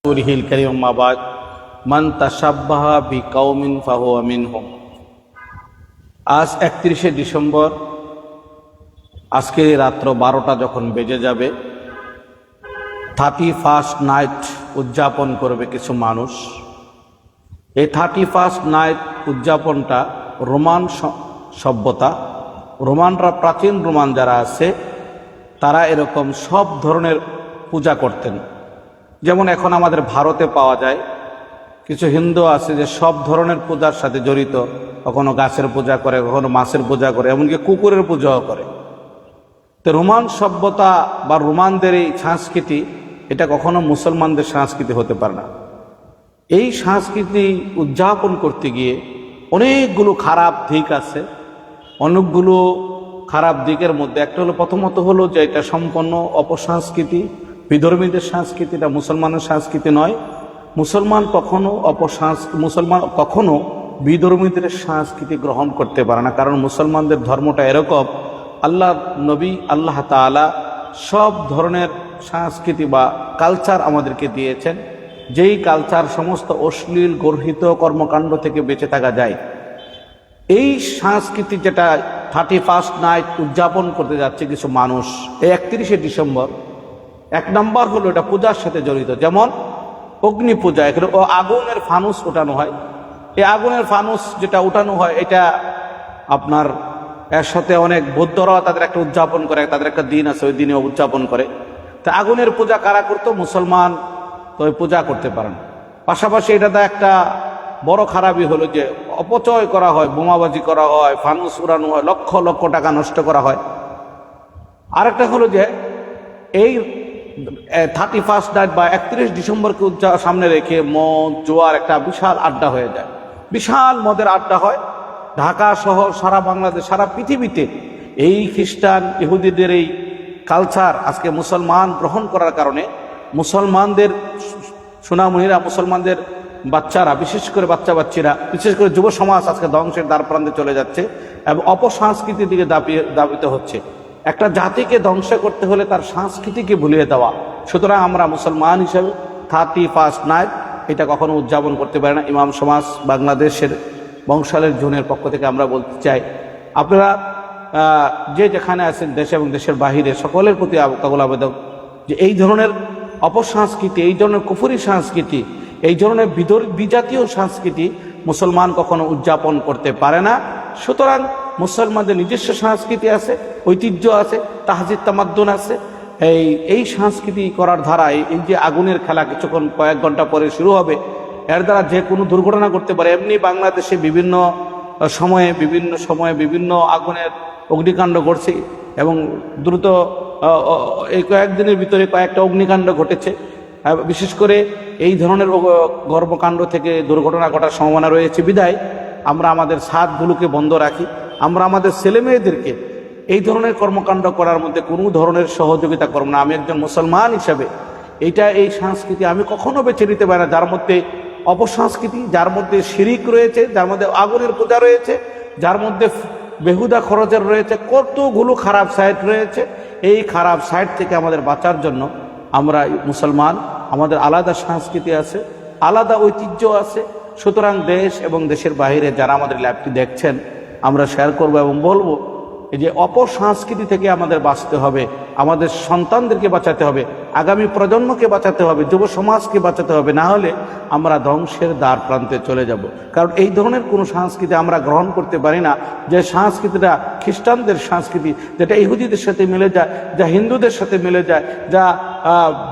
রাসূলিহিল কারীম আম্মা বাদ মান তাশাব্বাহা বিকাউমিন ফাহুয়া মিনহুম। আজ 31শে ডিসেম্বর, আজকে রাত্র 12টা যখন বেজে যাবে, 31st নাইট উদযাপন করবে কিছু মানুষ। এই 31st নাইট উদযাপনটা রোমান সভ্যতা, রোমানরা, প্রাচীন রোমান যারা আছে তারা এরকম সব ধরনের পূজা করতেন। যেমন এখন আমাদের ভারতে পাওয়া যায় কিছু হিন্দু আছে যে সব ধরনের পূজার সাথে জড়িত, কখনো গাছের পূজা করে, কখনো মাছের পূজা করে, এমনকি কুকুরের পূজাও করে। তো রোমান সভ্যতা বা রোমানদের এই সংস্কৃতি, এটা কখনো মুসলমানদের সংস্কৃতি হতে পারে না। এই সংস্কৃতি উদযাপন করতে গিয়ে অনেকগুলো খারাপ দিক আছে। অনেকগুলো খারাপ দিকের মধ্যে একটা হলো, প্রথমত হলো যে এটা সম্পূর্ণ অপসংস্কৃতি, বিধর্মীদের সংস্কৃতি, এটা মুসলমানের সংস্কৃতি নয়। মুসলমান কখনো বিধর্মীদের সংস্কৃতি গ্রহণ করতে পারে না, কারণ মুসলমানদের ধর্মটা এরকম, আল্লাহ নবী আল্লাহ তাআলা সব ধরনের সংস্কৃতি বা কালচার আমাদেরকে দিয়েছেন, যেই কালচার সমস্ত অশ্লীল গর্হিত কর্মকাণ্ড থেকে বেঁচে থাকা যায়। এই সংস্কৃতি যেটা 31st নাইট উদযাপন করতে যাচ্ছে কিছু মানুষ এই 31শে ডিসেম্বর, এক নম্বর হলো এটা পূজার সাথে জড়িত। যেমন অগ্নি পূজা, এখানে আগুনের ফানুস ওঠানো হয়। এই আগুনের ফানুস যেটা উঠানো হয়, এটা আপনার এর সাথে অনেক বৌদ্ধরাও তাদের একটা উদযাপন করে, তাদের একটা দিন আছে, ওই দিনে উদযাপন করে। তা আগুনের পূজা কারা করতো? মুসলমান তো ওই পূজা করতে পারেন। পাশাপাশি এটাতে একটা বড় খারাপই হলো যে অপচয় করা হয়, বোমাবাজি করা হয়, ফানুস উড়ানো হয়, লক্ষ লক্ষ টাকা নষ্ট করা হয়। আরেকটা হলো যে এই 31st নাইট বা 31 ডিসেম্বরকে সামনে রেখে মদ জোয়ার একটা বিশাল আড্ডা হয়ে যায়, বিশাল মদের আড্ডা হয় ঢাকা সহ সারা বাংলাদেশ, সারা পৃথিবীতে। এই খ্রিস্টান ইহুদিদের এই কালচার আজকে মুসলমান গ্রহণ করার কারণে মুসলমানদের সোনামণিরা, মুসলমানদের বাচ্চারা, বিশেষ করে বাচ্চারা, বিশেষ করে যুব সমাজ আজকে ধ্বংসের দ্বারপ্রান্তে চলে যাচ্ছে এবং অপসংস্কৃতির দিকে দাবিত হচ্ছে। একটা জাতিকে ধ্বংস করতে হলে তার সংস্কৃতিকে ভুলিয়ে দেওয়া। সুতরাং আমরা মুসলমান হিসেবে 31st নাইট এটা কখনো উদযাপন করতে পারি না। ইমাম সমাজ বাংলাদেশের বংশালের জোনের পক্ষ থেকে আমরা বলতে চাই, আপনারা যে যেখানে আছেন, দেশে এবং দেশের বাহিরে, সকলের প্রতি আবেদন যে এই ধরনের অপসংস্কৃতি, এই ধরনের কুফরি সংস্কৃতি, এই ধরনের বিজাতীয় সংস্কৃতি মুসলমান কখনো উদযাপন করতে পারে না। সুতরাং মুসলমানদের নিজস্ব সংস্কৃতি আছে, ঐতিহ্য আছে, তাহজিদ তামাদ্দুন আছে। এই সংস্কৃতি করার ধারায় এই যে আগুনের খেলা কিছুক্ষণ কয়েক ঘন্টা পরে শুরু হবে, এর দ্বারা যে কোনো দুর্ঘটনা করতে পারে। এমনি বাংলাদেশে বিভিন্ন সময়ে বিভিন্ন আগুনের অগ্নিকাণ্ড ঘটছে এবং দ্রুত এই কয়েকদিনের ভিতরে কয়েকটা অগ্নিকাণ্ড ঘটেছে। বিশেষ করে এই ধরনের কর্মকাণ্ড থেকে দুর্ঘটনা ঘটার সম্ভাবনা রয়েছে। বিধায় আমরা আমাদের ছাদগুলোকে বন্ধ রাখি, আমরা আমাদের ছেলেমেয়েদেরকে এই ধরনের কর্মকাণ্ড করার মধ্যে কোনো ধরনের সহযোগিতা করব না। আমি একজন মুসলমান হিসাবে এই সংস্কৃতি আমি কখনো বেছে নিতে পারি না, যার মধ্যে অপসংস্কৃতি, যার মধ্যে শিরিক রয়েছে, যার মধ্যে আগুনের পূজা রয়েছে, যার মধ্যে বেহুদা খরচের রয়েছে, কতগুলো খারাপ সাইট রয়েছে। এই খারাপ সাইট থেকে আমাদের বাঁচার জন্য আমরা মুসলমান, আমাদের আলাদা সংস্কৃতি আছে, আলাদা ঐতিহ্য আছে। সুতরাং দেশ এবং দেশের বাইরে যারা আমাদের ল্যাবটি দেখছেন, আমরা শেয়ার করব এবং বলবো এই যে অপসংস্কৃতি থেকে আমাদের বাঁচতে হবে, আমাদের সন্তানদেরকে বাঁচাতে হবে, আগামী প্রজন্মকে বাঁচাতে হবে, যুব সমাজকে বাঁচাতে হবে। না হলে আমরা ধ্বংসের দ্বার প্রান্তে চলে যাব। কারণ এই ধরনের কোনো সংস্কৃতি আমরা গ্রহণ করতে পারি না, যে সংস্কৃতিটা খ্রিস্টানদের সংস্কৃতি, যেটা ইহুদিদের সাথে মিলে যায়, যা হিন্দুদের সাথে মিলে যায়, যা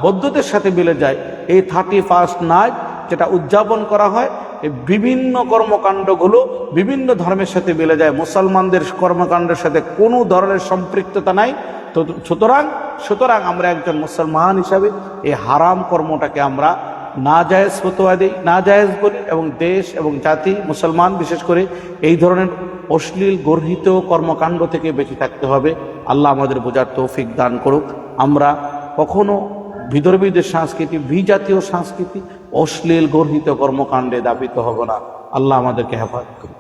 বৌদ্ধদের সাথে মিলে যায়। এই 31st নাইট যেটা উদযাপন করা হয়, এই বিভিন্ন কর্মকাণ্ডগুলো বিভিন্ন ধর্মের সাথে মিলে যায়, মুসলমানদের কর্মকাণ্ডের সাথে কোনো ধরনের সম্পৃক্ততা নাই। তো সুতরাং আমরা একজন মুসলমান হিসাবে এই হারাম কর্মটাকে আমরা নাজায়েজ ফতোয়া দিই, নাজায়েজ বলি, এবং দেশ এবং জাতি মুসলমান বিশেষ করে এই ধরনের অশ্লীল গর্হিত কর্মকাণ্ড থেকে বেঁচে থাকতে হবে। আল্লাহ আমাদের বোঝার তৌফিক দান করুক। আমরা কখনো বিধর্মীদের সংস্কৃতি, বিজাতীয় সংস্কৃতি, অশ্লীল গর্হিত কর্মকাণ্ডে দাবিত হব না। আল্লাহ আমাদেরকে হেফাজত করুন।